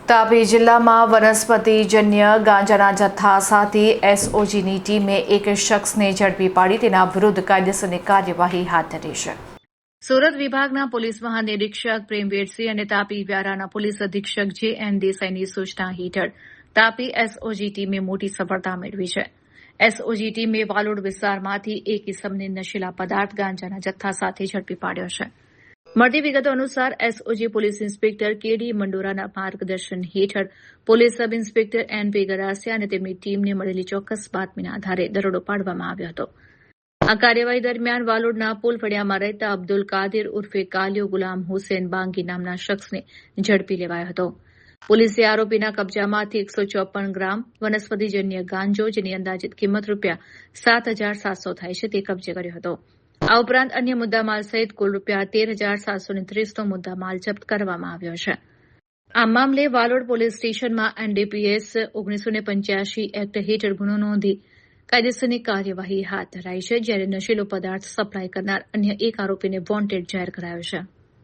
તાપી જિલ્લામાં વનસ્પતિજન્ય ગાંજાના જથ્થા સાથે એસઓજીની ટીમે એક શખ્સને ઝડપી પાડી તેના વિરુદ્ધ કાયદેસરની કાર્યવાહી હાથ ધરી છે. સુરત વિભાગના પોલીસ મહાનિરીક્ષક પ્રેમવીરસિંહ અને તાપી વ્યારાના પોલીસ અધિક્ષક જે.એન. દેસાઈની સૂચના હેઠળ તાપી એસઓજી ટીમે મોટી સફળતા મેળવી છે. એસઓજી ટીમે વાલોડ વિસ્તારમાંથી એક ઇસમને નશીલા પદાર્થ ગાંજાના જથ્થા સાથે ઝડપી પાડ્યો છે. મળતી વિગતો અનુસાર એસઓજી પોલીસ ઇન્સ્પેક્ટર કે.ડી. મંડોરાના માર્ગદર્શન હેઠળ પોલીસ સબ ઇન્સ્પેક્ટર એન.પી. ગરાસિયા અને તેમની ટીમને મળેલી ચોક્કસ બાતમીના આધારે દરોડો પાડવામાં આવ્યો હતો. આ કાર્યવાહી દરમિયાન વાલોડના પુલ ફળિયામાં રહેતા અબ્દુલ કાદિર ઉર્ફે કાલિયો ગુલામ હુસેન બાંગી નામના શખ્સને ઝડપી લેવાયો હતો. પોલીસે આરોપીના કબજામાંથી 154 ગ્રામ વનસ્પતિજન્ય ગાંજો, જેની અંદાજિત કિંમત ₹7,700 થાય છે, તે કબજે કર્યો હતો. આ ઉપરાંત અન્ય મુદ્દામાલ સહિત કુલ ₹13,730નો મુદ્દામાલ જપ્ત કરવામાં આવ્યો છે. આ મામલે વાલોડ પોલીસ સ્ટેશનમાં એનડીપીએસ 1985 એક્ટ હેઠળ ગુનો નોંધી કાયદેસરની કાર્યવાહી હાથ ધરાઈ છે, જ્યારે નશીલો પદાર્થ સપ્લાય કરનાર અન્ય એક આરોપીને વોન્ટેડ જાહેર કરાયો છે.